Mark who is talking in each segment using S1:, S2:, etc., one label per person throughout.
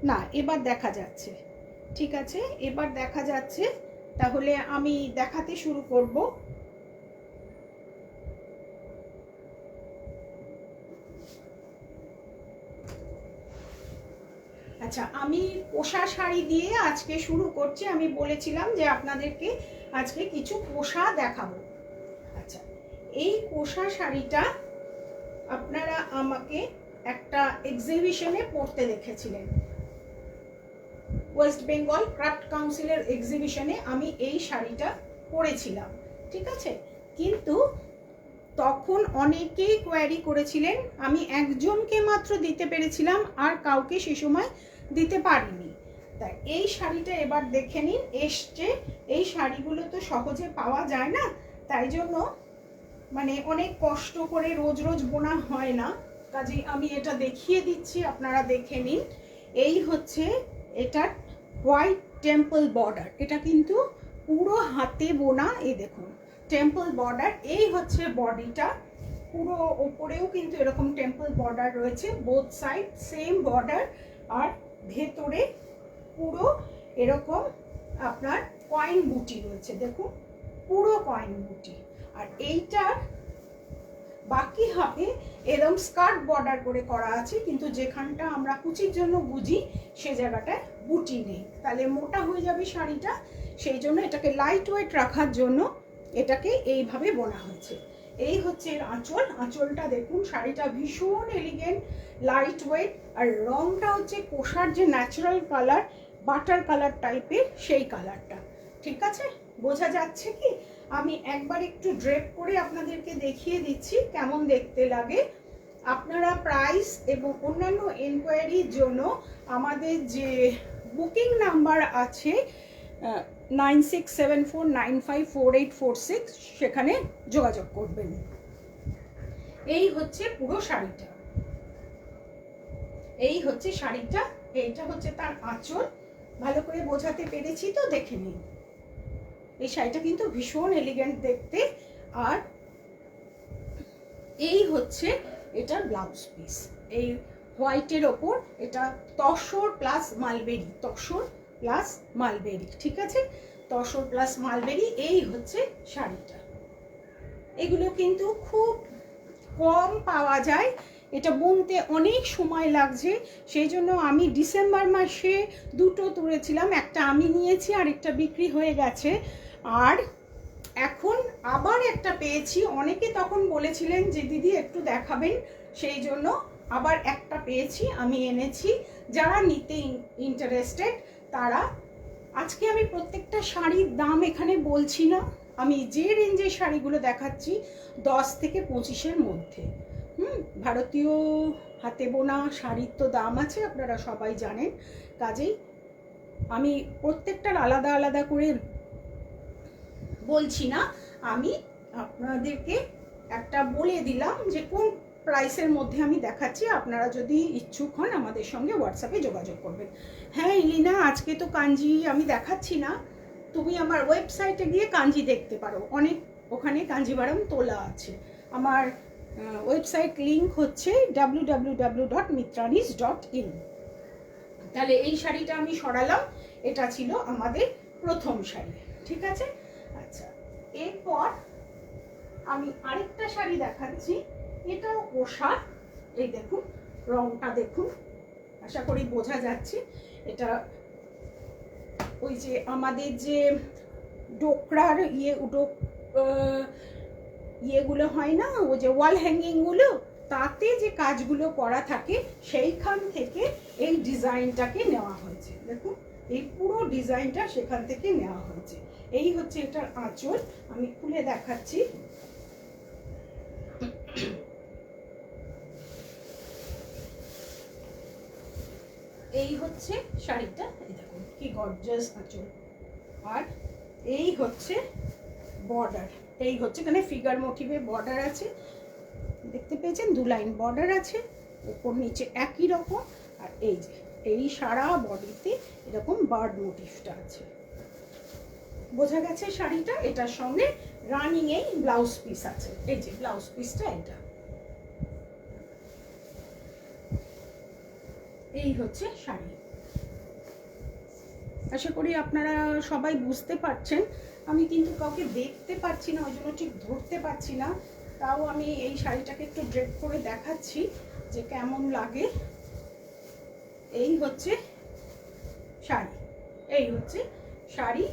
S1: না, এবার দেখা যাচ্ছে, ঠিক আছে, এবার দেখা যাচ্ছে। তাহলে আমি দেখাতে শুরু করব। আচ্ছা, আমি কোষা শাড়ি দিয়ে আজকে শুরু করছি। আমি বলেছিলাম যে আপনাদেরকে আজকে কিছু কোষা দেখাবো। আচ্ছা, এই কোষা শাড়িটা আপনারা আমাকে একটা এক্সিবিশনে পড়তে দেখেছিলেন, ওয়েস্ট বেঙ্গল ক্রাফট কাউন্সিলের এক্সিবিশনে আমি এই শাড়িটা পরেছিলাম, ঠিক আছে। কিন্তু তখন অনেকেই কোয়ারি করেছিলেন, আমি একজনকে মাত্র দিতে পেরেছিলাম, আর কাউকে সে সময় দিতে পারিনি। তাই এই শাড়িটা এবার দেখে নিন, এসছে। এই শাড়িগুলো তো সহজে পাওয়া যায় না, তাই জন্য মানে অনেক কষ্ট করে রোজ রোজ বোনা হয় না, কাজেই আমি এটা দেখিয়ে দিচ্ছি, আপনারা দেখে নিন। এই হচ্ছে এটার হোয়াইট টেম্পল বর্ডার, এটা কিন্তু পুরো হাতে বোনা, এই দেখুন টেম্পল বর্ডার। এই হচ্ছে বডিটা, পুরো ওপরেও কিন্তু এরকম টেম্পল বর্ডার রয়েছে, বোথ সাইড সেম বর্ডার। আর ভেতরে পুরো এরকম আপনার কয়েন বুটি রয়েছে, দেখুন পুরো কয়েন বুটি। আর এইটার বাকি হাফে এরকম স্কার্ট বর্ডার করে করা আছে, কিন্তু যেখানটা আমরা কুচির জন্য বুঝি সে জায়গাটায় বুটি নেই, তাহলে মোটা হয়ে যাবে শাড়িটা। সেই জন্য এটাকে লাইট ওয়েট রাখার জন্য এটাকে এইভাবে বোনা হয়েছে। এই হচ্ছে এর আঁচল, আঁচলটা দেখুন, শাড়িটা ভীষণ এলিগেন্ট, লাইট ওয়েট। আর রংটা হচ্ছে কোষার যে ন্যাচারাল কালার, বাটার কালার টাইপের, সেই কালারটা, ঠিক আছে, বোঝা যাচ্ছে কি? আমি একবার একটু ড্রেপ করে আপনাদেরকে দেখিয়ে দিচ্ছি কেমন দেখতে লাগে। আপনারা প্রাইস এবং অন্যান্য এনকোয়ারির জন্য আমাদের যে বুকিং নাম্বার আছে 9674954846, সেখানে যোগাযোগ করবেন। এই হচ্ছে পুরো শাড়িটা, এই হচ্ছে শাড়িটা, এইটা হচ্ছে তার আঁচল। ভালো করে বোঝাতে পেরেছি তো? দেখে নিন, এই শাড়িটা কিন্তু ভীষণ এলিগেন্ট দেখতে। আর এই হচ্ছে এটার ব্লাউজ পিস, এই হোয়াইটের ওপর এটা tussar plus mulberry, tussar plus mulberry, ঠিক আছে, তসর প্লাস মালবেরি। এই হচ্ছে শাড়িটা। এগুলো কিন্তু খুব কম পাওয়া যায়, এটা বুনতে অনেক সময় লাগছে, সেই জন্য আমি ডিসেম্বর মাসে দুটো তুলেছিলাম, একটা আমি নিয়েছি আর একটা বিক্রি হয়ে গেছে। আর এখন আবার একটা পেয়েছি, অনেকে তখন বলেছিলেন যে দিদি একটু দেখাবেন, সেই জন্য আবার একটা পেয়েছি, আমি এনেছি। যারা নিতে ইন্টারেস্টেড তারা, আজকে আমি প্রত্যেকটা শাড়ির দাম এখানে বলছি না, আমি যে রেঞ্জের শাড়িগুলো দেখাচ্ছি 10 থেকে 25-এর মধ্যে। ভারতীয় হাতে বোনা শাড়ির তো দাম আছে, আপনারা সবাই জানেন, কাজেই আমি প্রত্যেকটার আলাদা আলাদা করে বলছি না, আমি আপনাদেরকে একটা বলে দিলাম যে কোন প্রাইসের মধ্যে আমি দেখাচ্ছি। আপনারা যদি ইচ্ছুক হন আমাদের সঙ্গে হোয়াটসঅ্যাপে যোগাযোগ করবেন। হ্যাঁ ইলিনা, আজকে তো কাঞ্জি আমি দেখাচ্ছি না, তুমি আমার ওয়েবসাইটে গিয়ে কাঞ্জি দেখতে পারো, অনেক ওখানে কাঞ্জিভারম তোলা আছে। আমার ওয়েবসাইট লিঙ্ক হচ্ছে www.mitranis.in। তাহলে এই শাড়িটা আমি সরালাম, এটা ছিল আমাদের প্রথম শাড়ি, ঠিক আছে। আচ্ছা, এরপর আমি আরেকটা শাড়ি দেখাচ্ছি, এটাও কোষা। এই দেখুন রংটা দেখুন, আশা করি বোঝা যাচ্ছে। এটা ওই যে আমাদের যে ডোকরার ইয়েগুলো হয় না, ওই যে ওয়াল হ্যাঙ্গিংগুলো, তাতে যে কাজগুলো করা থাকে সেইখান থেকে এই ডিজাইনটাকে নেওয়া হয়েছে। দেখুন এই পুরো ডিজাইনটা সেখান থেকে নেওয়া হয়েছে। এই হচ্ছে এটার আঁচল, আমি খুলে দেখাচ্ছি। এই হচ্ছে শাড়িটা, এই দেখুন কি গর্জিয়াস আঁচল। আর এই হচ্ছে বর্ডার, এই হচ্ছে এখানে ফিগার মোটিভে বর্ডার আছে, দেখতে পেয়েছেন, 2 লাইন বর্ডার আছে, উপর নিচে একই রকম। আর এই যে এই সারা বডিতে এরকম বার্ড মোটিভটা আছে, বোঝা গেছে শাড়িটা। এটার সঙ্গে রানিং এই ব্লাউজ পিস আছে, এই যে ব্লাউজ পিসটা এটা। এই হচ্ছে শাড়ি, আশা করি আপনারা সবাই বুঝতে পারছেন। আমি কিন্তু কাউকে দেখতে পাচ্ছি না, ওই জন্য ঠিক ধরতে পারছি না। তাও আমি এই শাড়িটাকে একটু ড্রেপ করে দেখাচ্ছি যে কেমন লাগে। এই হচ্ছে শাড়ি, এই হচ্ছে শাড়ি।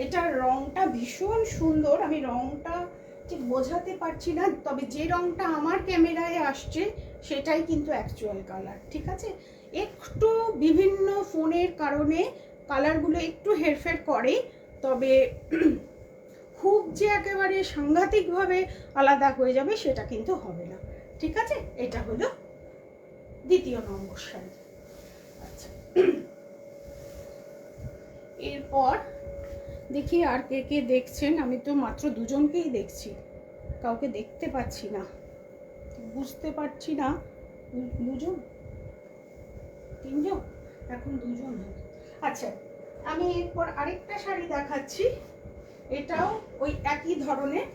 S1: এটার রংটা ভীষণ সুন্দর, আমি রংটা ঠিক বোঝাতে পারছি না, তবে যে রংটা আমার ক্যামেরায় আসছে সেটাই কিন্তু অ্যাকচুয়াল কালার, ঠিক আছে। একটু বিভিন্ন ফোনের কারণে কালারগুলো একটু হেরফের করে, তবে খুব যে একেবারে সাংঘাতিকভাবে আলাদা হয়ে যাবে সেটা কিন্তু হবে না, ঠিক আছে। এটা হলো দ্বিতীয় নম্বর শাড়ি। আচ্ছা, এরপর দেখি আর কে কে দেখছেন। আমি তো মাত্র দুজনকেই দেখছি, কাউকে দেখতে পাচ্ছি না, বুঝতে পারছি না। দুজন, তিনজন, এখন দুজন। আচ্ছা, আমি এরপর আরেকটা শাড়ি দেখাচ্ছি। এটাও ওই একই ধরনের।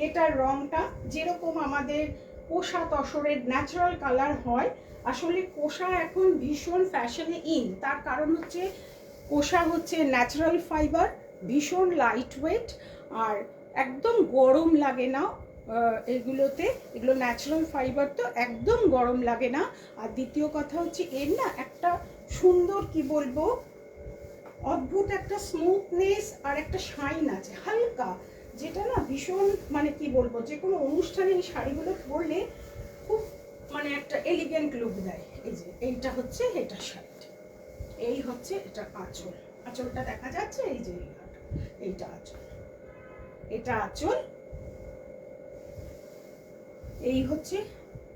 S1: এটার রংটা যেরকম আমাদের কোষা তসরের ন্যাচারাল কালার হয়, আসলে কোষা এখন ভীষণ ফ্যাশনে ইন। তার কারণ হচ্ছে কোষা হচ্ছে ন্যাচারাল ফাইবার, ভীষণ লাইট ওয়েট, আর একদম গরম লাগে না এগুলোতে। এগুলো ন্যাচারাল ফাইবার, তো একদম গরম লাগে না। আর দ্বিতীয় কথা হচ্ছে এর না একটা সুন্দর, কি বলবো, অদ্ভুত একটা স্মুথনেস আর একটা শাইন আছে হালকা, যেটা না ভীষণ, মানে কি বলবো, যে কোনো অনুষ্ঠানে এই শাড়িগুলো পরলে খুব মানে একটা এলিগেন্ট লুক দেয়। এই যে এইটা হচ্ছে এটা শাড়ি, এই হচ্ছে এটা আঁচল। আঁচলটা দেখা যাচ্ছে, এই যে এইটা আঁচল, এটা আঁচল। এই হচ্ছে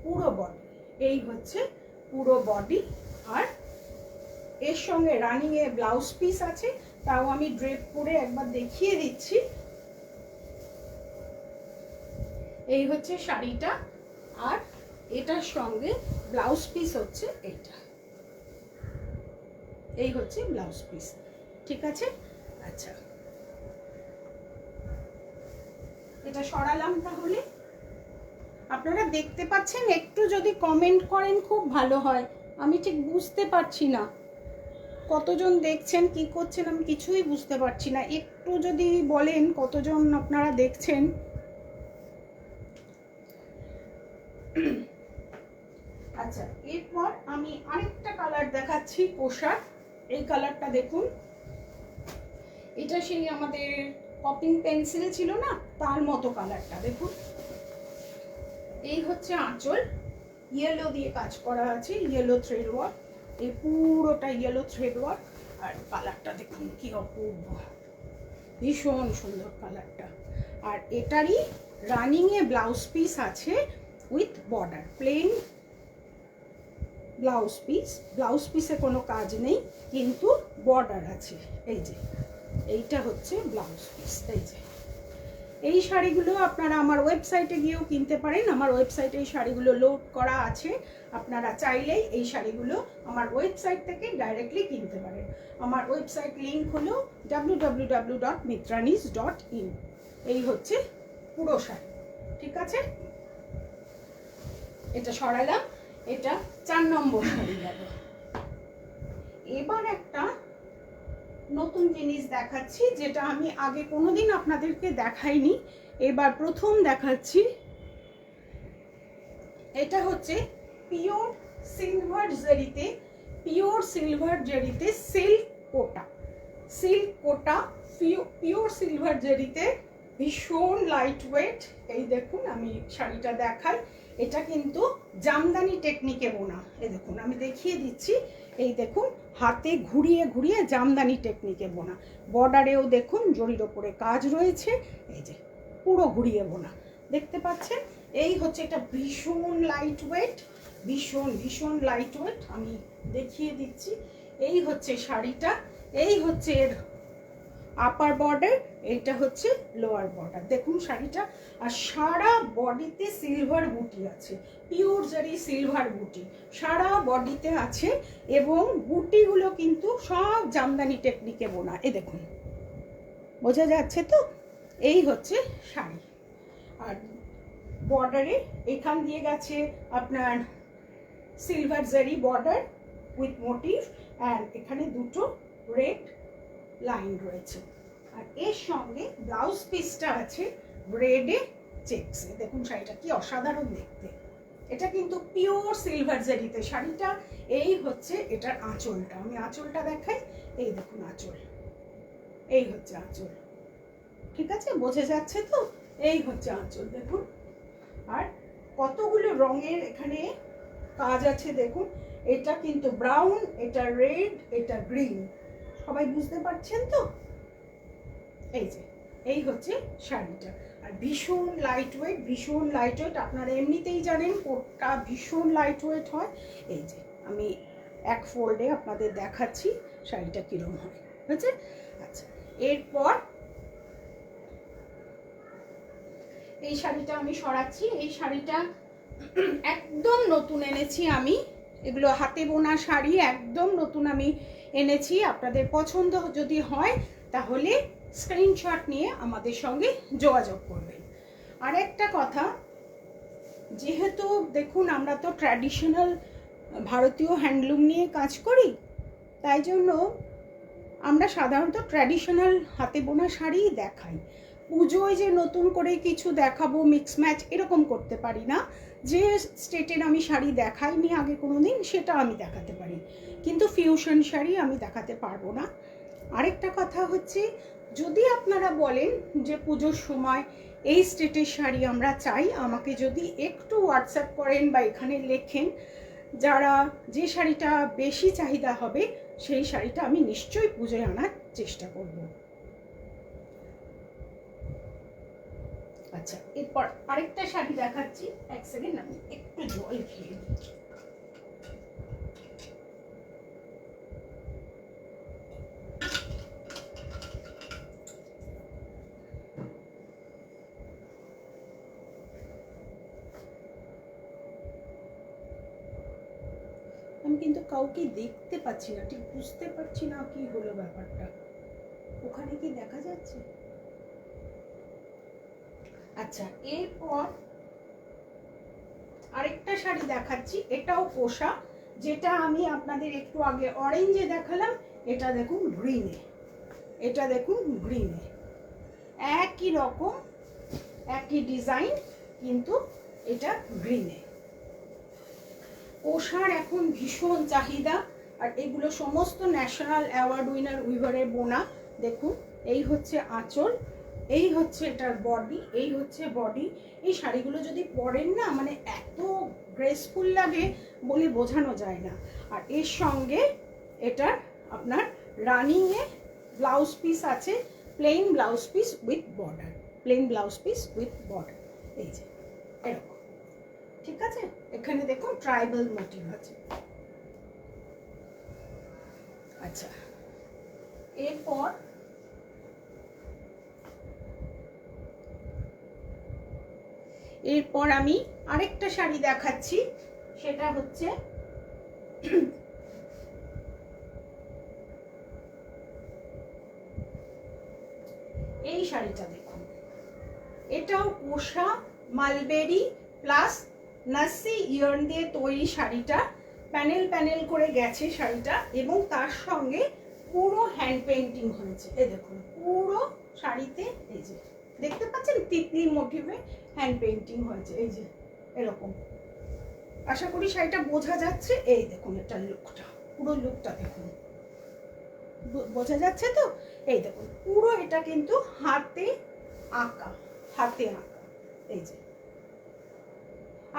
S1: পুরো বডি, এই হচ্ছে পুরো বডি। আর এর সঙ্গে রানিং এ ব্লাউজ পিস আছে, তাও আমি ড্রেপ করে একবার দেখিয়ে দিচ্ছি। এই হচ্ছে শাড়িটা, আর এটার সঙ্গে ব্লাউজ পিস হচ্ছে এইটা, এই হচ্ছে ব্লাউজ পিস, ঠিক আছে। আচ্ছা, এটা সরালাম। তাহলে আপনারা দেখতে পাচ্ছেন? একটু যদি কমেন্ট করেন খুব ভালো হয়, আমি ঠিক বুঝতে পারছি না কতজন দেখছেন, কি করছেন, আমি কিছুই বুঝতে পারছি না। একটু যদি বলেন কতজন আপনারা দেখছেন। আচ্ছা, এরপর আমি আরেকটা কালার দেখাচ্ছি পোশাক। এই কালারটা দেখুন, এটা সেই আমাদের পপিং পেন্সিল ছিল না, তার মতো কালারটা দেখুন। এই হচ্ছে আঁচল, ইয়েলো দিয়ে কাজ করা আছে, ইয়েলো থ্রেড ওয়ার্ক, এই পুরোটা ইয়েলো থ্রেড ওয়ার্ক। আর কালারটা দেখুন কি অপূর্ব, ভীষণ সুন্দর কালারটা। আর এটারই রানিং এ ব্লাউজ পিস আছে with border, plain blouse piece. Blouse পিসে কোনো কাজ নেই, কিন্তু বর্ডার আছে। এই যে এইটা হচ্ছে ব্লাউজ পিস। এই যে এই শাড়িগুলো আপনারা আমার ওয়েবসাইটে গিয়েও কিনতে পারেন। আমার ওয়েবসাইটে এই শাড়িগুলো লোড করা আছে, আপনারা চাইলেই এই শাড়িগুলো আমার ওয়েবসাইট থেকে ডাইরেক্টলি কিনতে পারেন। আমার ওয়েবসাইট লিঙ্ক হলো www.mitranis.in। এই হচ্ছে পুরো শাড়ি, ঠিক আছে। এটা সরালাম, এটা 4 নম্বর শাড়ি গেল। এবার একটা নতুন জিনিস দেখাচ্ছি, যেটা আমি আগে কোনোদিন আপনাদেরকে দেখাইনি, এবার প্রথম দেখাচ্ছি। এটা হচ্ছে পিওর সিলভার জারিতে, পিওর সিলভার জারিতে silk kota, silk kota pure silver জারিতে, ভীষণ লাইট ওয়েট। এই দেখুন, আমি শাড়িটা দেখাই, এটা কিন্তু জামদানি টেকনিকে বোনা। এই দেখুন, আমি দেখিয়ে দিচ্ছি। এই দেখুন, হাতে ঘুরিয়ে ঘুরিয়ে জামদানি টেকনিকে বোনা। বর্ডারেও দেখুন জরির ওপরে কাজ রয়েছে, এই যে পুরো ঘুরিয়ে বোনা, দেখতে পাচ্ছেন। এই হচ্ছে, এটা ভীষণ লাইট ওয়েট, ভীষণ ভীষণ লাইট ওয়েট। আমি দেখিয়ে দিচ্ছি। এই হচ্ছে শাড়িটা, এই হচ্ছে এর আপার বর্ডার, এইটা হচ্ছে লোয়ার বর্ডার। দেখুন শাড়িটা, আর সারা বডিতে সিলভার বুটি আছে, পিওর জারি সিলভার বুটি সারা বডিতে আছে, এবং বুটিগুলো কিন্তু সব জামদানি টেকনিকে বোনা। এ দেখুন, বোঝা যাচ্ছে তো? এই হচ্ছে শাড়ি। আর বর্ডারে এখান দিয়ে গেছে আপনার সিলভার জারি বর্ডার, উইথ মোটিভ, অ্যান্ড এখানে দুটো রেড লাইন রয়েছে। আর এর সঙ্গে ব্লাউজ পিসটা আছে রেডে চেকসে। দেখুন শাড়িটা কি অসাধারণ দেখতে। এটা কিন্তু পিওর সিলভার জারিতে শাড়িটা। এই হচ্ছে এটার আঁচলটা, আমি আঁচলটা দেখাই। এই দেখুন আঁচল, এই হচ্ছে আঁচল, ঠিক আছে, বোঝা যাচ্ছে তো? এই হচ্ছে আঁচল দেখুন। আর কতগুলো রঙের এখানে কাজ আছে দেখুন। এটা কিন্তু ব্রাউন, এটা রেড, এটা গ্রিন, সবাই বুঝতে পারছেন তো? এই যে এই হচ্ছে শাড়িটা। আর ভীষণ লাইট ওয়েট, ভীষণ লাইট ওয়েট। আপনারা এমনিতেই জানেন কোটটা ভীষণ লাইট ওয়েট হয়। এই যে আমি এক ফোল্ডে আপনাদের দেখাচ্ছি শাড়িটা কিরকম হয়, বুঝছে? আচ্ছা, এরপর এই শাড়িটা আমি সরাচ্ছি। এই শাড়িটা একদম নতুন এনেছি আমি, এগুলো হাতে বোনা শাড়ি, একদম নতুন আমি এনেছি। আপনাদের পছন্দ যদি হয় তাহলে স্ক্রিনশট নিয়ে আমাদের সঙ্গে যোগাযোগ করবেন। আর একটা কথা, যেহেতু দেখুন আমরা তো ট্র্যাডিশনাল ভারতীয় হ্যান্ডলুম নিয়ে কাজ করি, তাই জন্য আমরা সাধারণত ট্র্যাডিশনাল হাতে বোনা শাড়িই দেখাই। পুজোয় যে নতুন করে কিছু দেখাবো মিক্স ম্যাচ এরকম করতে পারি না। যে স্টেটের আমি শাড়ি দেখাইনি আগে কোনো দিন সেটা আমি দেখাতে পারি, কিন্তু ফিউশন শাড়ি আমি দেখাতে পারবো না। আরেকটা কথা হচ্ছে, যদি আপনারা বলেন যে পুজোর সময় এই স্টেটের শাড়ি আমরা চাই, আমাকে যদি একটু হোয়াটসঅ্যাপ করেন বা এখানে লেখেন, যারা যে শাড়িটা বেশি চাহিদা হবে সেই শাড়িটা আমি নিশ্চয়ই পুজোয় আনার চেষ্টা করব। আচ্ছা, এরপর আরেকটা শাড়ি দেখাচ্ছি। এক সেকেন্ড, আমি একটু জল খেয়ে নিই। আমি কিন্তু কাউকে দেখতে পাচ্ছি না, ঠিক বুঝতে পারছি না কি হলো ব্যাপারটা। ওখানে কি দেখা যাচ্ছে? আচ্ছা, এরপর আরেকটা শাড়ি দেখাচ্ছি, এটাও কোষা, যেটা আমি আপনাদের একটু আগে অরেঞ্জে দেখালাম, এটা দেখুন গ্রিনে, এটা দেখুন গ্রিনে, একই রকম একই ডিজাইন, কিন্তু এটা গ্রিনে। কোষার এখন ভীষণ চাহিদা, আর এগুলো সমস্ত ন্যাশনাল অ্যাওয়ার্ড উইনার উইভারের বোনা। দেখুন, এই হচ্ছে আঁচল, এই হচ্ছে এটার বডি, এই হচ্ছে বডি। এই শাড়িগুলো যদি পরেন না, মানে এত গ্রেসফুল লাগে বলে বোঝানো যায় না। আর এর সঙ্গে এটার আপনার রানিংয়ে ব্লাউজ পিস আছে, plain blouse piece with border, plain blouse piece with border, এই যে এরকম, ঠিক আছে। এখানে দেখুন ট্রাইবাল মোটিভ আছে। আচ্ছা, এরপর আমি আরেকটা শাড়ি দেখাচ্ছি, সেটা হচ্ছে এই শাড়িটা দেখুন। এটাও কোষা মালবেরি প্লাস নাসি ইয়ার্ন দিয়ে তৈরি শাড়িটা, প্যানেল প্যানেল করে গেছে শাড়িটা, এবং তার সঙ্গে পুরো হ্যান্ড পেইন্টিং হয়েছে। এই দেখুন পুরো শাড়িতে, এই যে দেখতে পাচ্ছেন তিতলি মোটিভে হ্যান্ড পেইন্টিং হয়েছে, এই যে এরকম। আশা করি শাড়িটা বোঝা যাচ্ছে। এই দেখুন এটার লুকটা, পুরো লুকটা দেখুন, বোঝা যাচ্ছে তো? এই দেখুন পুরো এটা কিন্তু হাতে আঁকা, হাতে আঁকা। এই যে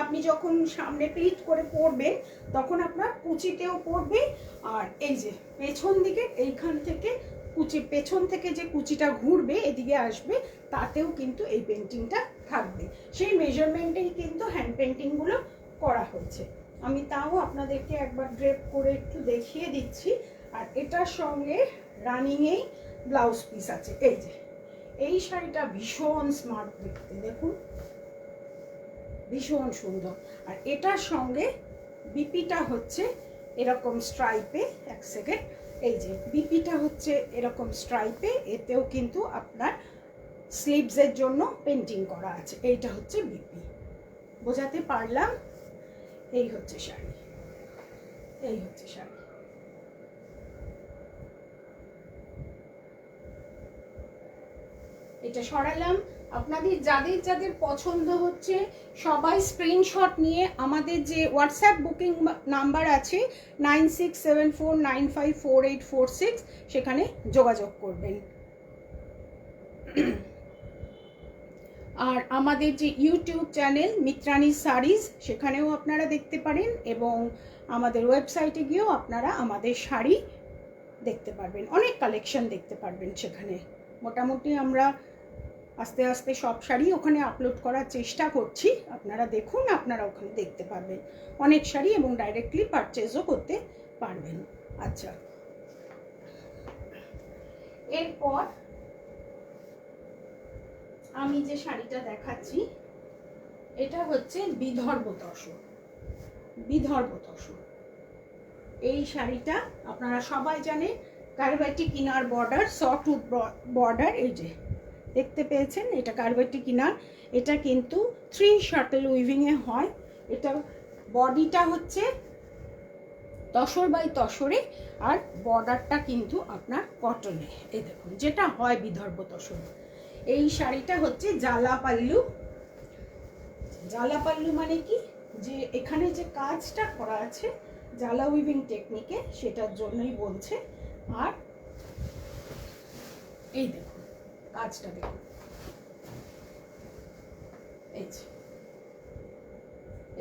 S1: আপনি যখন সামনে প্লিট করে পরবেন তখন আপনার কুচিতেও পরবে, আর এই যে পেছন দিকে এইখান থেকে কুচি, পেছন থেকে যে কুচিটা ঘুরবে এদিকে আসবে, তাতেও কিন্তু এই পেন্টিংটা থাকবে। সেই মেজারমেন্টেই কিন্তু হ্যান্ড পেন্টিংগুলো করা হয়েছে। আমি তাও আপনাদেরকে একবার ড্রেপ করে একটু দেখিয়ে দিচ্ছি। আর এটার সঙ্গে রানিংয়েই ব্লাউজ পিস আছে। এই যে এই শাড়িটা ভীষণ স্মার্ট দেখতে, দেখুন ভীষণ সুন্দর। আর এটার সঙ্গে বিপিটা হচ্ছে এরকম স্ট্রাইপে, এক সেকেন্ড, এই যে বিপিটা হচ্ছে এরকম স্ট্রাইপে, এতেও কিন্তু আপনার স্লিভসের জন্য পেন্টিং করা আছে। এইটা হচ্ছে বিপি, বোঝাতে পারলাম? এই হচ্ছে শাড়ি, এই হচ্ছে শাড়ি। এটা সরালাম। আপনাদের যাদের যাদের পছন্দ হচ্ছে সবাই স্ক্রিনশট নিয়ে আমাদের যে হোয়াটসঅ্যাপ বুকিং নাম্বার আছে 9674954846 সেখানে যোগাযোগ করবেন। আর আমাদের যে ইউটিউব চ্যানেল মিত্রানি শাড়িজ সেখানেও আপনারা দেখতে পারেন, এবং আমাদের ওয়েবসাইটে গিয়েও আপনারা আমাদের শাড়ি দেখতে পারবেন, অনেক কালেকশন দেখতে পারবেন সেখানে। মোটামুটি আমরা আস্তে আস্তে সব শাড়ি ওখানে আপলোড করার চেষ্টা করছি, আপনারা দেখুন, আপনারা ওখানে দেখতে পারবেন অনেক শাড়ি এবং ডাইরেক্টলি পারচেজও করতে পারবেন। আচ্ছা, এরপর আমি যে শাড়িটা দেখাচ্ছি এটা হচ্ছে বিদর্ভ তসর। বিদর্ভ তসর এই শাড়িটা আপনারা সবাই জানেন, কারবাটি কিনার বর্ডার, সটুথ বর্ডার, এই যে দেখতে পেয়েছেন এটা কারবাটি কিনার। এটা কিন্তু 3 শাটল উইভিং এ হয়। এটা বডিটা হচ্ছে তসর বাই তসরে, আর বর্ডারটা কিন্তু আপনার কটনে, এই দেখুন যেটা হয় বিদর্ভ তসর। এই শাড়িটা হচ্ছে জালা পাল্লু। জালা পাল্লু মানে কি, যে এখানে যে কাজটা করা আছে জালা উইভিং টেকনিকে, সেটার জন্যই বলছে। আর এই দেখুন কাজটা দেখুন, এই যে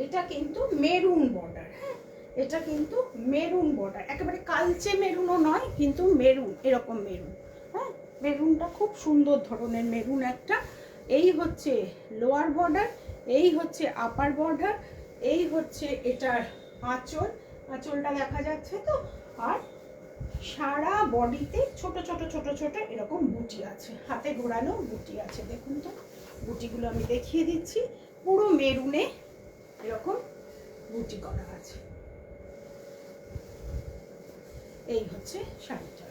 S1: এটা কিন্তু মেরুন বর্ডার। হ্যাঁ, এটা কিন্তু মেরুন বর্ডার, একেবারে কালচে মেরুনও নয়, কিন্তু মেরুন, এরকম মেরুন। হ্যাঁ, মেরুনটা খুব সুন্দর ধরনের মেরুন একটা। এই হচ্ছে লোয়ার বর্ডার, এই হচ্ছে আপার বর্ডার, এই হচ্ছে এটার আঁচল, আঁচলটা দেখা যাচ্ছে তো। আর সারা বডিতে ছোট ছোট ছোট ছোট এরকম বুটি আছে, হাতে ঘোরানো বুটি আছে, দেখুন তো বুটিগুলো আমি দেখিয়ে দিচ্ছি। পুরো মেরুনে এরকম বুটি করা আছে। এই হচ্ছে শাড়িটা,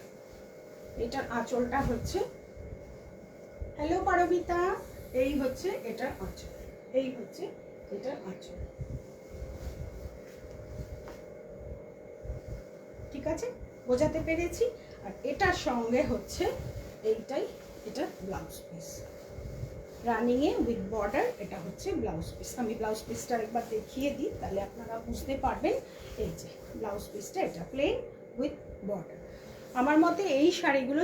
S1: এটার আঁচলটা হচ্ছে, হ্যালো পারবিতা, এই হচ্ছে এটার আঁচল, এই হচ্ছে এটার আঁচল। ঠিক আছে, বোঝাতে পেরেছি? আর এটার সঙ্গে হচ্ছে এইটাই, এটা blouse piece running A with border, এটা হচ্ছে ব্লাউজ পিস। আমি ব্লাউজ পিসটা একবার দেখিয়ে দিই, তাহলে আপনারা বুঝতে পারবেন। এই যে ব্লাউজ পিসটা, এটা প্লেন উইথ বর্ডার। আমার মতে এই শাড়িগুলো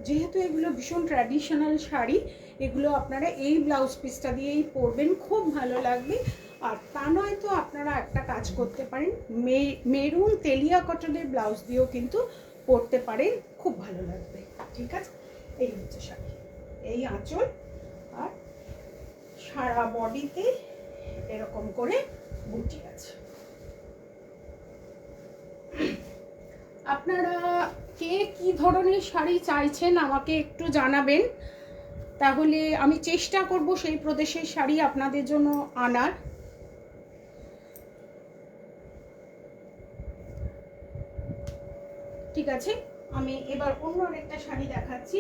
S1: যেহেতু এগুলো ভীষণ ট্র্যাডিশনাল শাড়ি, এগুলো আপনারা এই ব্লাউজ পিসটা দিয়েই পরবেন, খুব ভালো লাগবে। আর তা নয় তো আপনারা একটা কাজ করতে পারেন, মেরুন তেলিয়া কটনের ব্লাউজ দিয়েও কিন্তু পরতে পারেন, খুব ভালো লাগবে। ঠিক আছে, এই হচ্ছে শাড়ি, এই আঁচল, আর সারা বডিতে এরকম করে বুটি আছে। আপনারা কে কি ধরনের শাড়ি চাইছেন আমাকে একটু জানাবেন, তাহলে আমি চেষ্টা করব সেই প্রদেশের শাড়ি আপনাদের জন্য আনার। ঠিক আছে, আমি এবার অন্য আরেকটা শাড়ি দেখাচ্ছি।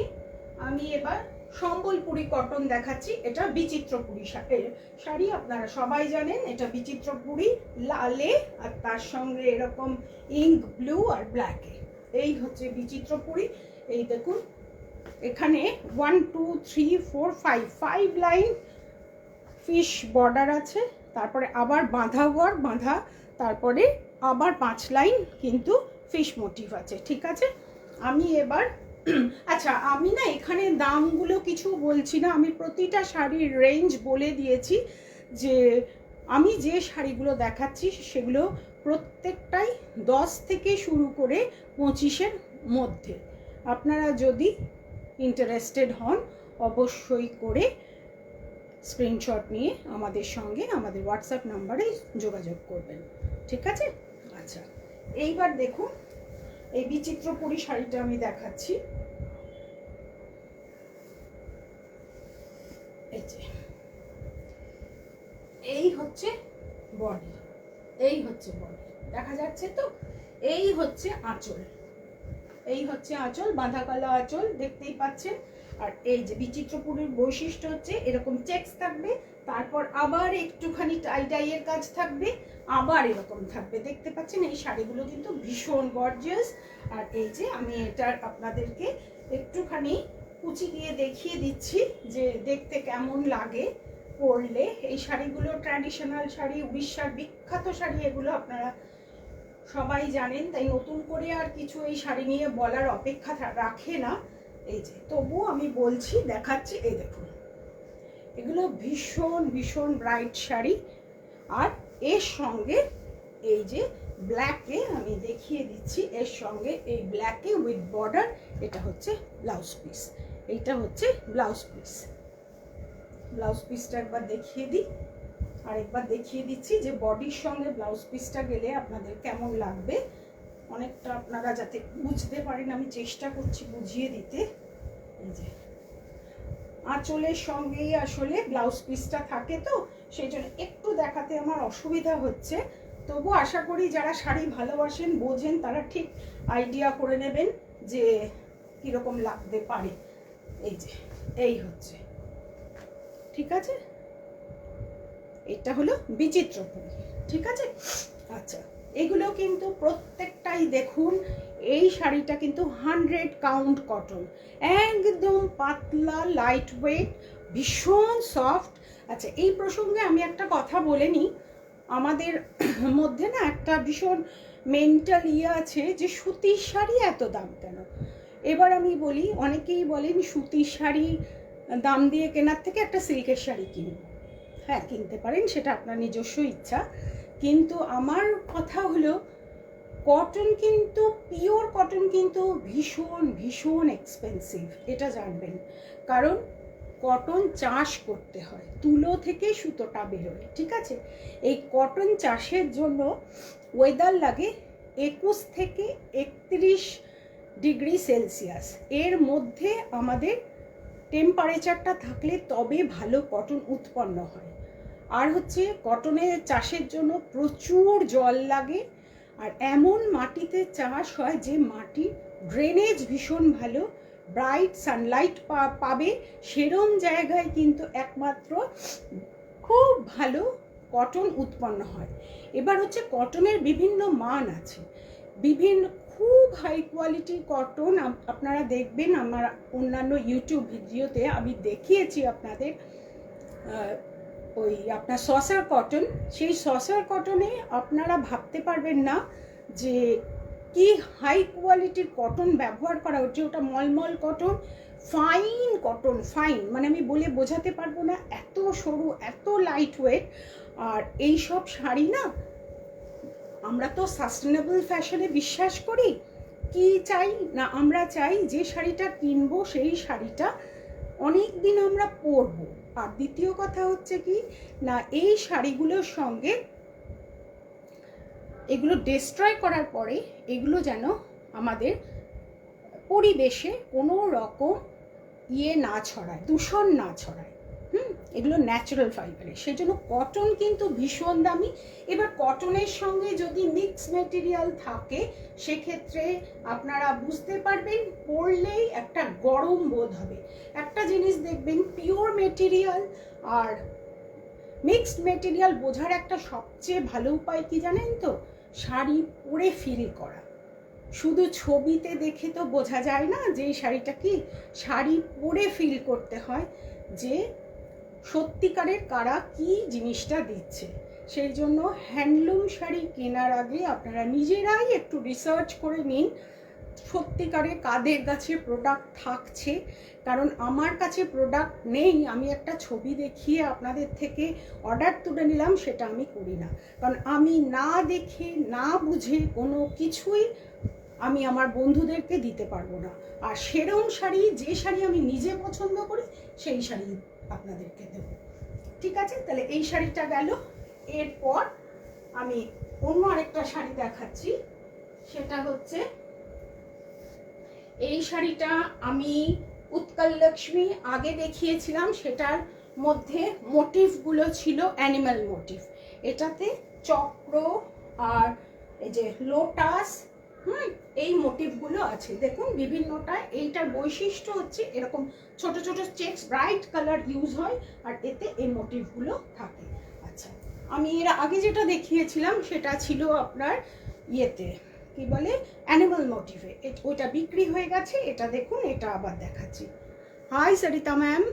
S1: আমি এবার সম্বলপুরি কটন দেখাচ্ছি। এটা বিচিত্রপুরি শাড়ি, আপনারা সবাই জানেন এটা বিচিত্রপুরি, লালে আর তার সঙ্গে এরকম ইঙ্ক ব্লু আর ব্ল্যাকে। এই হচ্ছে বিচিত্রপুরি। এই দেখুন এখানে 1 2 3 4 5 লাইন ফিশ বর্ডার আছে, তারপরে আবার বাঁধা বাঁধা, তারপরে আবার 5 লাইন কিন্তু ফিশ মোটিভ আছে। ঠিক আছে, আমি এবার আচ্ছা, আমি না এখানে দামগুলো কিছু বলছি না, আমি প্রতিটা শাড়ির রেঞ্জ বলে দিয়েছি। যে আমি যে শাড়িগুলো দেখাচ্ছি সেগুলো প্রত্যেকটাই 10 থেকে শুরু করে 25-এর মধ্যে। আপনারা যদি ইন্টারেস্টেড হন অবশ্যই করে স্ক্রিনশট নিয়ে আমাদের সঙ্গে আমাদের হোয়াটসঅ্যাপ নাম্বারে যোগাযোগ করবেন। ঠিক আছে, আচ্ছা এইবার দেখুন এই বিচিত্রপুরি শাড়িটা আমি দেখাচ্ছি। এই হচ্ছে বডি, এই হচ্ছে বডি, দেখা যাচ্ছে তো। এই হচ্ছে আঁচল, এই হচ্ছে আঁচল, বাঁধা গলা আঁচল দেখতেই পাচ্ছেন। আর এই যে বিচিত্রপুরীর বৈশিষ্ট্য হচ্ছে এরকম চেকস থাকবে, তারপর আবার একটুখানি টাই ডাইয়ের কাজ থাকবে, আবার এরকম থাকবে, দেখতে পাচ্ছেন। এই শাড়িগুলো কিন্তু ভীষণ গর্জিয়াস। আর এই যে আমি এটার আপনাদেরকে একটুখানি কুচি দিয়ে দেখিয়ে দিচ্ছি যে দেখতে কেমন লাগে পরলে। এই শাড়িগুলো ট্র্যাডিশনাল শাড়ি, উড়িষ্যার বিখ্যাত শাড়ি এগুলো, আপনারা সবাই জানেন, তাই নতুন করে আর কিছু এই শাড়ি নিয়ে বলার অপেক্ষা রাখে না। এই যে তবুও আমি বলছি, দেখাচ্ছি, এই দেখুন এগুলো ভীষণ ভীষণ ব্রাইট শাড়ি। আর এর সঙ্গে এই যে ব্ল্যাকে আমি দেখিয়ে দিচ্ছি, এর সঙ্গে এই ব্ল্যাকে উইথ বর্ডার, এটা হচ্ছে ব্লাউজ পিস, এইটা হচ্ছে ব্লাউজ পিস। ব্লাউজ পিসটা একবার দেখিয়ে দিই, আর একবার দেখিয়ে দিচ্ছি যে বডির সঙ্গে ব্লাউজ পিসটা গেলে আপনাদের কেমন লাগবে। অনেকটা আপনারা যাতে বুঝতে পারেন আমি চেষ্টা করছি বুঝিয়ে দিতে। এই যে আঁচলের সঙ্গেই আসলে ব্লাউজ পিসটা থাকে, তো সেই জন্য একটু দেখাতে আমার অসুবিধা হচ্ছে। তবু আশা করি যারা শাড়ি ভালোবাসেন, বোঝেন, তারা ঠিক আইডিয়া করে নেবেন যে কীরকম লাগতে পারে। এই যে এই হচ্ছে, ঠিক আছে, এটা হলো বিচিত্রপুরী, ঠিক আছে। আচ্ছা, এগুলো কিন্তু প্রত্যেকটাই দেখুন, এই শাড়িটা কিন্তু 100 কাউন্ট কটন, একদম পাতলা, লাইট ওয়েট, ভীষণ সফট। আচ্ছা, এই প্রসঙ্গে আমি একটা কথা বলে নিই, আমাদের মধ্যে না একটা ভীষণ মেন্টাল আছে যে সুতির শাড়ি এত দাম কেন। এবার আমি বলি, অনেকেই বলেন সুতির শাড়ি দাম দিয়ে কেনার থেকে একটা সিল্কের শাড়ি কিনুন। হ্যাঁ, কিনতে পারেন, সেটা আপনার নিজস্ব ইচ্ছা, কিন্তু আমার কথা হলো কটন কিন্তু, পিওর কটন কিন্তু ভীষণ ভীষণ এক্সপেন্সিভ, এটা জানবেন। কারণ কটন চাষ করতে হয়, তুলো থেকে সুতোটা বেরোয়, ঠিক আছে। এই কটন চাষের জন্য ওয়েদার লাগে 21 থেকে 31 ডিগ্রি সেলসিয়াস, এর মধ্যে আমাদের টেম্পারেচারটা থাকলে তবে ভালো কটন উৎপন্ন হয়। আর হচ্ছে কটনের চাষের জন্য প্রচুর জল লাগে, আর এমন মাটিতে চাষ হয় যে মাটি ড্রেনেজ ভীষণ ভালো, ব্রাইট সানলাইট পাবে, সেরম জায়গায় কিন্তু একমাত্র খুব ভালো কটন উৎপন্ন হয়। এবার হচ্ছে কটনের বিভিন্ন মান আছে, বিভিন্ন খুব হাই কোয়ালিটি কটন আপনারা দেখবেন আমার অন্যান্য ইউটিউব ভিডিওতে আমি দেখিয়েছি আপনাদের। ওই আপনার সসার কটন, সেই সসার কটনে আপনারা ভাবতে পারবেন না যে কি হাই কোয়ালিটির কটন ব্যবহার করা হচ্ছে। ওটা মলমল কটন, ফাইন কটন, ফাইন, মানে আমি বলে বোঝাতে পারবো না, এত সরু, এত লাইট ওয়েট। আর এই সব শাড়ি না, আমরা তো সাস্টেনেবল ফ্যাশনে বিশ্বাস করি, কি চাই না, আমরা চাই যে শাড়িটা কিনবো সেই শাড়িটা অনেক দিন আমরা পরবো। আর দ্বিতীয় কথা হচ্ছে কি না, এই শাড়িগুলোর সঙ্গে এগুলো ডিস্ট্রয় করার পরে এগুলো যেন আমাদের পরিবেশে কোনো রকম না ছড়ায়, দূষণ না ছড়ায়। এগুলো ন্যাচারাল ফাইবারের, সেই জন্য কটন কিন্তু ভীষণ দামি। এবার কটনের সঙ্গে যদি মিক্স মেটেরিয়াল থাকে সেক্ষেত্রে আপনারা বুঝতে পারবেন, পরলেই একটা গরম বোধ হবে। একটা জিনিস দেখবেন, পিওর মেটেরিয়াল আর মিক্সড মেটেরিয়াল বোঝার একটা সবচেয়ে ভালো উপায় কি জানেন তো, শাড়ি পরে ফিল করা। শুধু ছবিতে দেখে তো বোঝা যায় না যে এই শাড়িটা কি, শাড়ি পরে ফিল করতে হয় যে সত্যিকারের কারা কি জিনিসটা দিচ্ছে। সেই জন্য হ্যান্ডলুম শাড়ি কেনার আগে আপনারা নিজেরাই একটু রিসার্চ করে নিন সত্যিকারের কাদের কাছে প্রোডাক্ট থাকছে। কারণ আমার কাছে প্রোডাক্ট নেই, আমি একটা ছবি দেখিয়ে আপনাদের থেকে অর্ডার তুলে নিলাম, সেটা আমি করি না। কারণ আমি না দেখে না বুঝে কোনো কিছুই আমি আমার বন্ধুদেরকে দিতে পারবো না। আর সেরম শাড়ি, যে শাড়ি আমি নিজে পছন্দ করি সেই শাড়ি আপনাদেরকে দেব, ঠিক আছে। তাহলে এই শাড়িটা গেল। এরপর আমি অন্য আরেকটা শাড়ি দেখাচ্ছি, সেটা হচ্ছে এই শাড়িটা আমি উৎকল লক্ষ্মী আগে দেখিয়েছিলাম, সেটার মধ্যে মোটিভগুলো ছিল অ্যানিম্যাল মোটিভ। এটাতে চক্র আর এই যে লোটাস, এই মোটিভগুলো আছে দেখুন বিভিন্নটা। এইটার বৈশিষ্ট্য হচ্ছে এরকম ছোট ছোট চেকস, ব্রাইট কালার ইউজ হয়, আর এতে এই মোটিভগুলো থাকে। আচ্ছা, আমি এর আগে যেটা দেখিয়েছিলাম সেটা ছিল আপনার ইয়েতে কি বলে অ্যানিমাল মোটিভে, ওইটা বিক্রি হয়ে গেছে। এটা দেখুন, এটা আবার দেখাচ্ছি। Hi Sarita ma'am.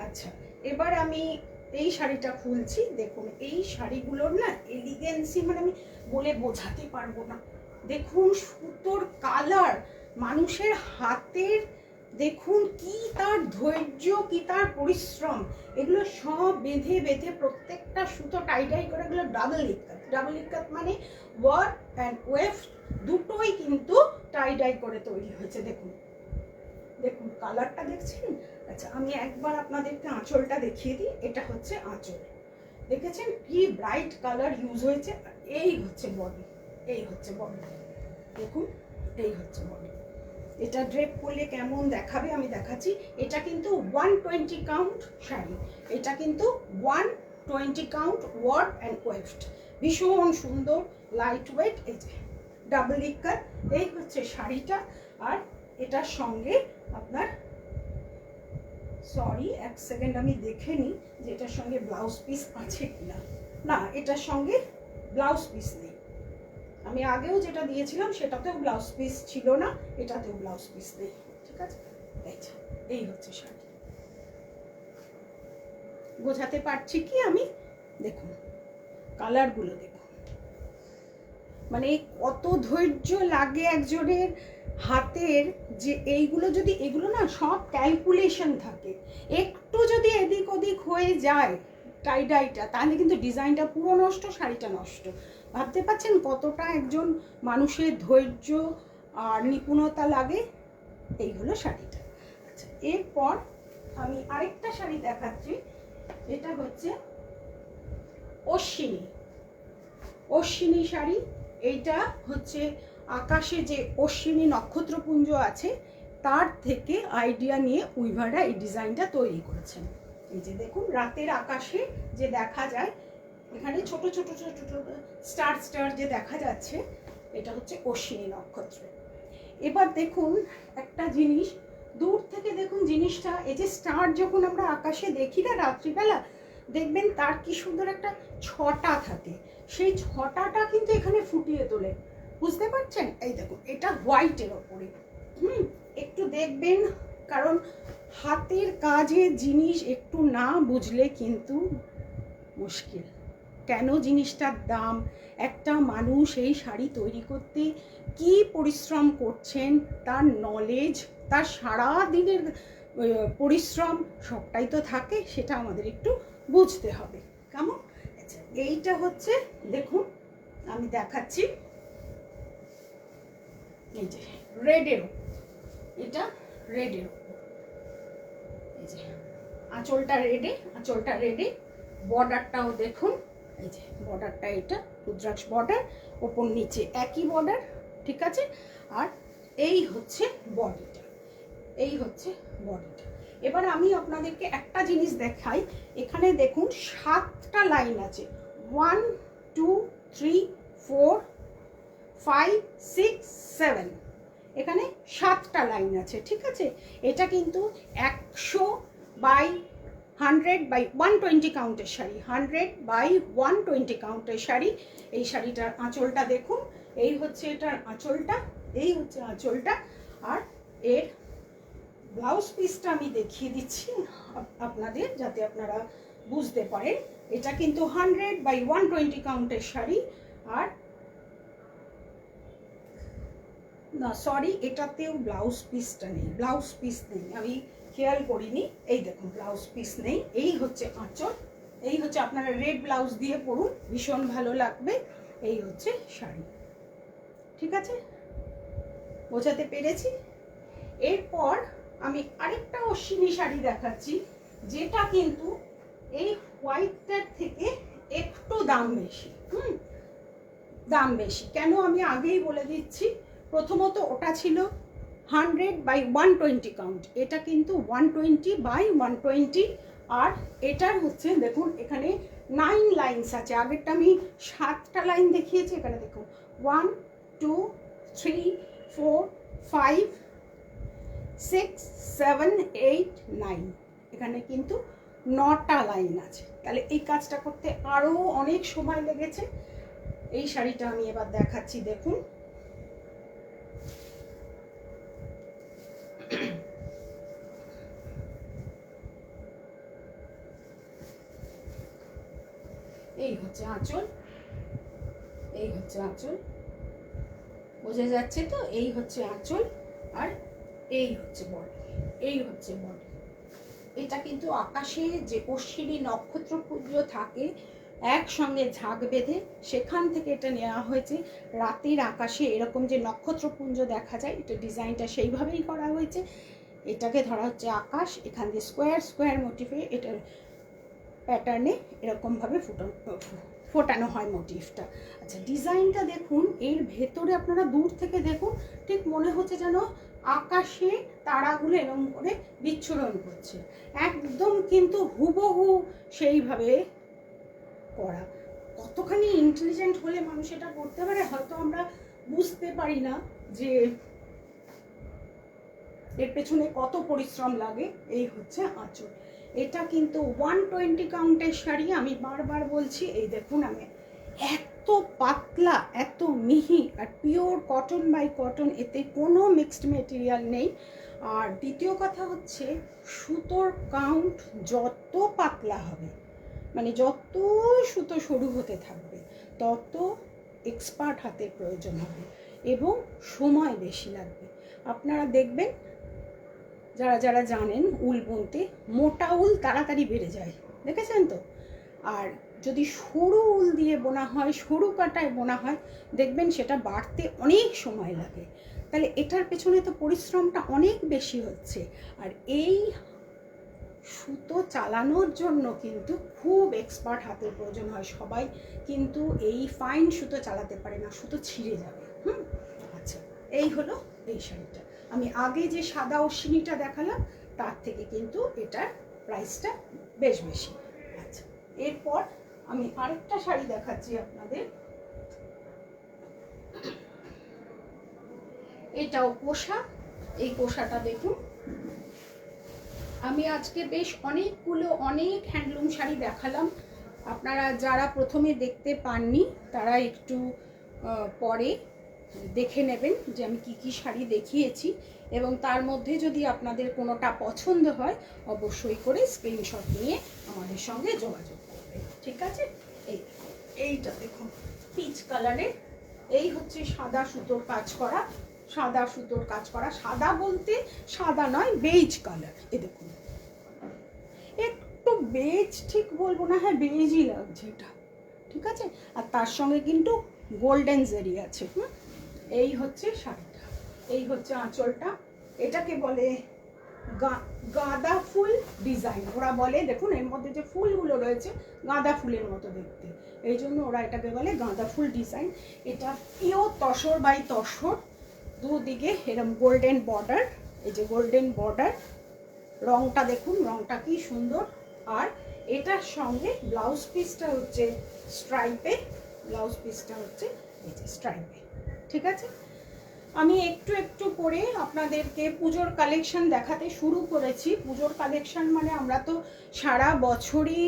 S1: আচ্ছা, এবার আমি এই শাড়িটা খুলছি। দেখুন এই শাড়িগুলোর না এলিগেন্সি মানে আমি বলে বোঝাতে পারবো না। দেখুন সুতোর কালার, মানুষের হাতের দেখুন কি তার ধৈর্য, কি তার পরিশ্রম, এগুলো সব বেঁধে বেঁধে প্রত্যেকটা সুতো টাই টাই করে, এগুলো ডাবল ইক্কাত। ডাবল ইক্কাত মানে ওয়ার্ক অ্যান্ড ওয়েফট দুটোই কিন্তু টাই ডাই করে তৈরি হয়েছে। দেখুন দেখুন কালারটা দেখছেন। আচ্ছা, আমি একবার আপনাদেরকে আঁচলটা দেখিয়ে দিই। এটা হচ্ছে আঁচল, দেখেছেন কি ব্রাইট কালার ইউজ হয়েছে। এই হচ্ছে বডি, এই হচ্ছে বডি, দেখুন এই হচ্ছে বডি। এটা ড্রেপ করলে কেমন দেখাবে আমি দেখাচ্ছি। এটা কিন্তু 120 কাউন্ট শাড়ি, এটা কিন্তু 120 কাউন্ট ওয়ার্ক অ্যান্ড ওয়েফট, ভীষণ সুন্দর লাইট ওয়েট। এই যে ডাবল ইক্কাত, এই হচ্ছে শাড়িটা। আর এটার সঙ্গে আপনার, সরি এক সেকেন্ড আমি দেখে নিই যে এটার সঙ্গে ব্লাউজ পিস আছে কিনা। না, এটার সঙ্গে ব্লাউজ পিস নেই। আমি আগেও যেটা দিয়েছিলাম সেটাতেও ব্লাউজ পিস ছিল না, এটাতেও ব্লাউজ পিস নেই। ঠিক আছে, এই হচ্ছে শাড়ি। বোঝাতে পারছি কি আমি? দেখুন কালারগুলো দেখুন, মানে কত ধৈর্য লাগে একজনের হাতের, যে এইগুলো যদি, এগুলো না সব ক্যালকুলেশন থাকে, একটু যদি এদিক ওদিক হয়ে যায় টাইডাইটা, তাহলে কিন্তু ডিজাইনটা পুরো নষ্ট, শাড়িটা নষ্ট। ভাবতে পারছেন কতটা একজন মানুষের ধৈর্য আর নিপুণতা লাগে। এই হলো শাড়িটা। আচ্ছা, এরপর আমি আরেকটা শাড়ি দেখাচ্ছি। এটা হচ্ছে অশ্বিনী, অশ্বিনী শাড়ি। এইটা হচ্ছে আকাশে যে অশ্বিনী নক্ষত্রপুঞ্জ আছে তার থেকে আইডিয়া নিয়ে উইভাররা এই ডিজাইনটা তৈরি করেছেন। এই যে দেখুন রাতের আকাশে যে দেখা যায়, এখানে ছোট ছোট ছোট ছোট স্টার স্টার যে দেখা যাচ্ছে, এটা হচ্ছে অশ্বিনী নক্ষত্র। এবার দেখুন একটা জিনিস, দূর থেকে দেখুন জিনিসটা, এই যে স্টার যখন আমরা আকাশে দেখি না রাত্রিবেলা, দেখবেন তার কি সুন্দর একটা ছটা থাকে, সেই ছটাটা কিন্তু এখানে ফুটিয়ে তোলে। বুঝতে পারছেন? এই দেখুন এটা হোয়াইটের ওপরে। একটু দেখবেন, কারণ হাতের কাজে জিনিস একটু না বুঝলে কিন্তু মুশকিল। কেন জিনিসটার দাম, একটা মানুষ এই শাড়ি তৈরি করতে কি পরিশ্রম করছেন, তার নলেজ, তার সারা দিনের পরিশ্রম সবটাই তো থাকে, সেটা আমাদের একটু বুঝতে হবে। কেমন? আচ্ছা, এইটা হচ্ছে দেখুন আমি দেখাচ্ছি, এই যে রেডের, এটা রেডের, এই যে আঁচলটা রেডে, আঁচলটা রেডে, বর্ডারটাও দেখুন, এই যে বর্ডারটা, এটা রুদ্রাক্ষ বর্ডার, ওপর নিচে একই বর্ডার। ঠিক আছে, আর এই হচ্ছে বডিটা, এই হচ্ছে বডিটা। এবার আমি আপনাদেরকে একটা জিনিস দেখাই। এখানে দেখুন 7টা লাইন আছে, 1 2 3 4 5 6 7, এখানে 7টা লাইন আছে। ঠিক আছে, এটা কিন্তু 100/100/120 কাউন্টের শাড়ি, 100/120 কাউন্টের শাড়ি। এই শাড়িটার আঁচলটা দেখুন, এই হচ্ছে এটার আঁচলটা, এই হচ্ছে আঁচলটা। আর এর ব্লাউজ পিসটা আমি দেখিয়ে দিচ্ছি আপনাদের, যাতে আপনারা বুঝতে পারেন। এটা কিন্তু 100/120 কাউন্টের শাড়ি। আর না সরি, এটাতেও ব্লাউজ পিসটা নেই, ব্লাউজ পিস নেই, আমি খেয়াল করিনি। এই দেখুন ব্লাউজ পিস নেই। এই হচ্ছে আঁচল, এই হচ্ছে, আপনারা রেড ব্লাউজ দিয়ে পরুন, ভীষণ ভালো লাগবে। এই হচ্ছে শাড়ি। ঠিক আছে, বোঝাতে পেরেছি? এরপর আমি আরেকটা অশ্বিনী শাড়ি দেখাচ্ছি, যেটা কিন্তু এই হোয়াইটটার থেকে একটু দাম বেশি। দাম বেশি কেন আমি আগেই বলে দিচ্ছি। প্রথমত ওটা ছিল 100/120 কাউন্ট, এটা কিন্তু 120/120। আর এটার হচ্ছে দেখুন এখানে 9 লাইনস আছে, আগেরটা আমি 7টা লাইন দেখিয়েছি, এখানে দেখুন 1 2 3 4 5 6 7 8 9, এখানে কিন্তু 9টা লাইন আছে। তাহলে এই কাজটা করতে আরও অনেক সময় লেগেছে। এই শাড়িটা আমি এবার দেখাচ্ছি, দেখুন এই হচ্ছে আঁচল, এই হচ্ছে আঁচল, বোঝা যাচ্ছে তো? এই হচ্ছে আঁচল আর এই হচ্ছে বডি, এই হচ্ছে বডি। এটা কিন্তু আকাশে যে অশ্বিনী নক্ষত্রপুঞ্জ থাকে একসঙ্গে ঝাঁক বেঁধে, সেখান থেকে এটা নেওয়া হয়েছে। রাতের আকাশে এরকম যে নক্ষত্রপুঞ্জ দেখা যায়, এটা ডিজাইনটা সেইভাবেই করা হয়েছে। এটাকে ধরা হচ্ছে আকাশ, এখান দিয়ে স্কোয়ার স্কোয়ার মোটিভে এটার প্যাটার্নে এরকমভাবে ফোটানো হয় মোটিভটা। আচ্ছা, ডিজাইনটা দেখুন, এর ভেতরে আপনারা দূর থেকে দেখুন, ঠিক মনে হচ্ছে যেন আকাশে তারাগুলো এরকম করে বিচ্ছুরণ করছে, একদম কিন্তু হুবহু সেইভাবে করা। কতখানি ইন্টেলিজেন্ট হলে মানুষ এটা করতে পারে হয়তো আমরা বুঝতে পারি না যে এর পেছনে কত পরিশ্রম লাগে। এই হচ্ছে আঁচল। এটা কিন্তু 120 কাউন্টের শাড়ি, আমি বারবার বলছি। এই দেখুন, আমি এত পাতলা, এত মিহি, আর পিওর কটন বাই কটন, এতে কোনো মিক্সড মেটেরিয়াল নেই। আর দ্বিতীয় কথা হচ্ছে, সুতোর কাউন্ট যত পাতলা হবে, মানে যত সুতো সরু হতে থাকবে, তত এক্সপার্ট হাতের প্রয়োজন হবে এবং সময় বেশি লাগবে। আপনারা দেখবেন, যারা যারা জানেন উল বুনতে, মোটা উল তাড়াতাড়ি বেড়ে যায়, দেখেছেন তো? আর যদি সরু উল দিয়ে বোনা হয়, সরু কাটায় বোনা হয়, দেখবেন সেটা বাড়তে অনেক সময় লাগে। তাহলে এটার পেছনে তো পরিশ্রমটা অনেক বেশি হচ্ছে। আর এই সুতো চালানোর জন্য কিন্তু খুব এক্সপার্ট হাতের প্রয়োজন হয়। সবাই কিন্তু এই ফাইন সুতো চালাতে পারে না, সুতো ছিঁড়ে যাবে। আচ্ছা, এই হলো এই শাড়িটা। আমি আগে যে সাদা অশ্বিনীটা দেখালাম তার থেকে কিন্তু এটার প্রাইসটা বেশ বেশি। আচ্ছা, এরপর আমি আরেকটা শাড়ি দেখাচ্ছি আপনাদের। এটাও কোষা। এই কোষাটা দেখুন, আমি আজকে বেশ অনেক হ্যান্ডলুম শাড়ি দেখালাম। আপনারা যারা প্রথমে দেখতে পাননি তারা একটু পরে দেখে নেবেন যে আমি কি কি শাড়ি দেখিয়েছি, এবং তার মধ্যে যদি আপনাদের কোনোটা পছন্দ হয় অবশ্যই করে স্ক্রিনশট নিয়ে আমাদের সঙ্গে যোগাযোগ করবেন, ঠিক আছে? এইটা দেখুন, পিচ কালারের, এই হচ্ছে সাদা সুতোর কাজ করা, সাদা সুতোর কাজ করা। সাদা বলতে সাদা নয়, বেজ কালার। এ দেখুন, একটু বেজ ঠিক বলবো না, হ্যাঁ বেজই লাগছে এটা, ঠিক আছে? আর তার সঙ্গে কিন্তু গোল্ডেন জেরি আছে। এই হচ্ছে শাড়িটা, এই হচ্ছে আঁচলটা। এটাকে বলে গাঁদা ফুল ডিজাইন ওরা বলে। দেখুন এর মধ্যে যে ফুলগুলো রয়েছে গাঁদা ফুলের মতো দেখতে, এই জন্য ওরা এটাকে বলে গাঁদা ফুল ডিজাইন। এটা পিওর তসর বাই তসর, দুদিকে এরকম গোল্ডেন বর্ডার। এই যে গোল্ডেন বর্ডার, রংটা দেখুন, রংটা কি সুন্দর। আর এটার সঙ্গে ব্লাউজ পিসটা হচ্ছে স্ট্রাইপে, ব্লাউজ পিসটা হচ্ছে এই যে স্ট্রাইপে, ঠিক আছে? আমি একটু একটু করে আপনাদেরকে পুজোর কালেকশন দেখাতে শুরু করেছি। পুজোর কালেকশন মানে আমরা তো সারা বছরই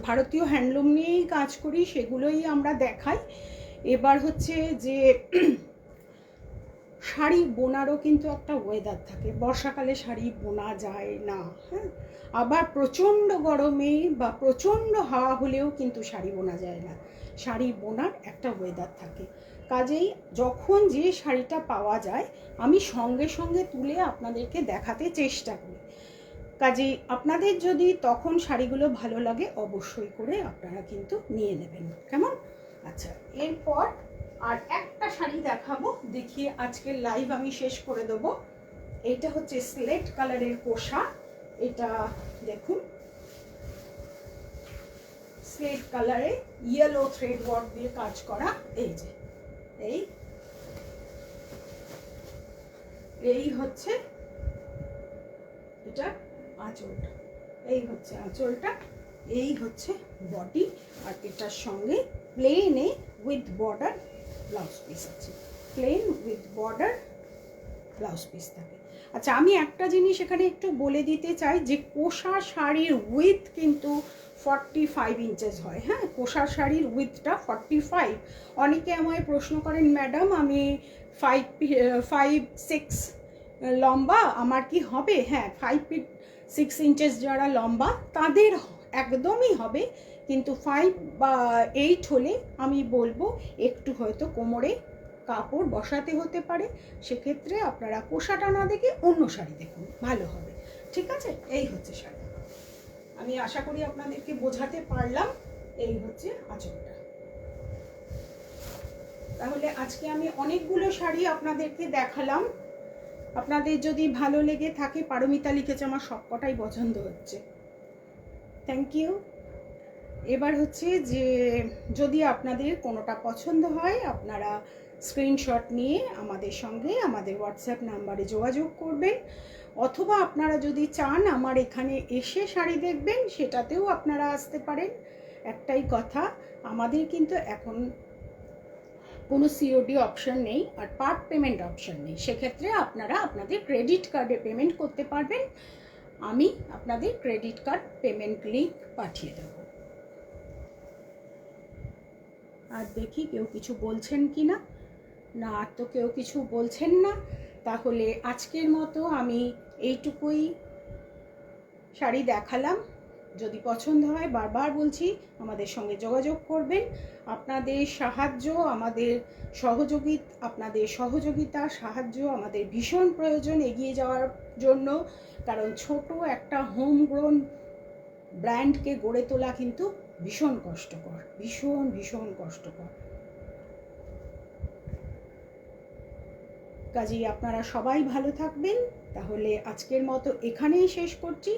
S1: ভারতীয় হ্যান্ডলুম নিয়েই কাজ করি, সেগুলোই আমরা দেখাই। এবার হচ্ছে যে শাড়ি বোনারও কিন্তু একটা ওয়েদার থাকে, বর্ষাকালে শাড়ি বোনা যায় না, হ্যাঁ, আবার প্রচণ্ড গরমে বা প্রচণ্ড হাওয়া হলেও কিন্তু শাড়ি বোনা যায় না। শাড়ি বোনার একটা ওয়েদার থাকে। কাজেই যখন যে শাড়িটা পাওয়া যায় আমি সঙ্গে সঙ্গে তুলে আপনাদেরকে দেখাতে চেষ্টা করি। কাজেই আপনাদের যদি তখন শাড়িগুলো ভালো লাগে অবশ্যই করে আপনারা কিন্তু নিয়ে নেবেন, কেমন? আচ্ছা, এরপর আর একটা শাড়ি দেখাবো, দেখিয়ে আজকের লাইভ আমি শেষ করে দেবো। এটা হচ্ছে স্লেট কালারের কোষা। এটা দেখুন, স্লেট কালারে ইয়েলো থ্রেড ওয়ার্ক দিয়ে কাজ করা। এই যে এই হচ্ছে এটা আঁচলটা, এই হচ্ছে আঁচলটা, এই হচ্ছে বডি। আর এটার সঙ্গে প্লেনে উইথ বর্ডার ব্লাউজ পিস আছে, plain with border blouse piece থাকে। আচ্ছা, আমি একটা জিনিস এখানে একটু বলে দিতে চাই যে কোষা শাড়ির উইথ কিন্তু 45 ইঞ্চেস হয়। হ্যাঁ, কোষা শাড়ির উইথটা 45। অনেকে আমায় প্রশ্ন করেন, ম্যাডাম আমি 5'6" লম্বা, আমার কি হবে? হ্যাঁ, 5'6" যারা লম্বা তাদের একদমই হবে, কিন্তু 5 বা 8 হলে আমি বলবো একটু হয়তো কোমরে কাপড় বসাতে হতে পারে, সেক্ষেত্রে আপনারা কোষাটা না দেখে অন্য শাড়ি দেখুন, ভালো হবে। ঠিক আছে, এই হচ্ছে শাড়ি। আমি আশা করি আপনাদেরকে বোঝাতে পারলাম। এই হচ্ছে আঁচলটা। তাহলে আজকে আমি অনেকগুলো শাড়ি আপনাদেরকে দেখালাম। আপনাদের যদি ভালো লেগে থাকে, পারমিতা লিখেছে আমার সবকটাই পছন্দ হচ্ছে, থ্যাংক ইউ। এবার হচ্ছে যে যদি আপনাদের কোনোটা পছন্দ হয় আপনারা স্ক্রিনশট নিয়ে আমাদের সঙ্গে আমাদের হোয়াটসঅ্যাপ নাম্বারে যোগাযোগ করবেন, অথবা আপনারা যদি চান আমার এখানে এসে শাড়ি দেখবেন সেটাতেও আপনারা আসতে পারেন। একটাই কথা, আমাদের কিন্তু এখন কোনো সিওডি অপশন নেই আর পার্ট পেমেন্ট অপশন নেই, সেক্ষেত্রে আপনারা আপনাদের ক্রেডিট কার্ডে পেমেন্ট করতে পারবেন। আমি আপনাদের ক্রেডিট কার্ড পেমেন্ট লিঙ্ক পাঠিয়ে দেব। আর দেখি কেউ কিছু বলছেন কি না। না, আর তো কেউ কিছু বলছেন না। তাহলে আজকের মতো আমি এইটুকুই শাড়ি দেখালাম। যদি পছন্দ হয় বারবার বলছি আমাদের সঙ্গে যোগাযোগ করবেন। আপনাদের সাহায্য, আপনাদের সহযোগিতা সাহায্য আমাদের ভীষণ প্রয়োজন এগিয়ে যাওয়ার জন্য, কারণ ছোট একটা হোম গ্রোন ব্র্যান্ডকে গড়ে তোলা কিন্তু ভীষণ কষ্টকর, ভীষণ ভীষণ কষ্টকর। কাজেই আপনারা সবাই ভালো থাকবেন। তাহলে আজকের মতো এখানেই শেষ করছি।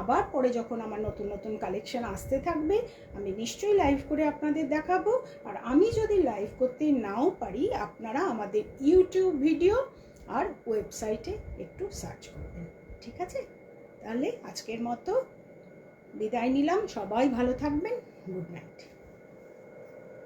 S1: আবার পরে যখন আমার নতুন নতুন কালেকশন আসতে থাকবে আমি নিশ্চয়ই লাইভ করে আপনাদের দেখাবো। আর আমি যদি লাইভ করতে নাও পারি, আপনারা আমাদের ইউটিউব ভিডিও আর ওয়েবসাইটে একটু সার্চ করবেন। ঠিক আছে, তাহলে আজকের মতো বিদায় নিলাম। সবাই ভালো থাকবেন। Good night.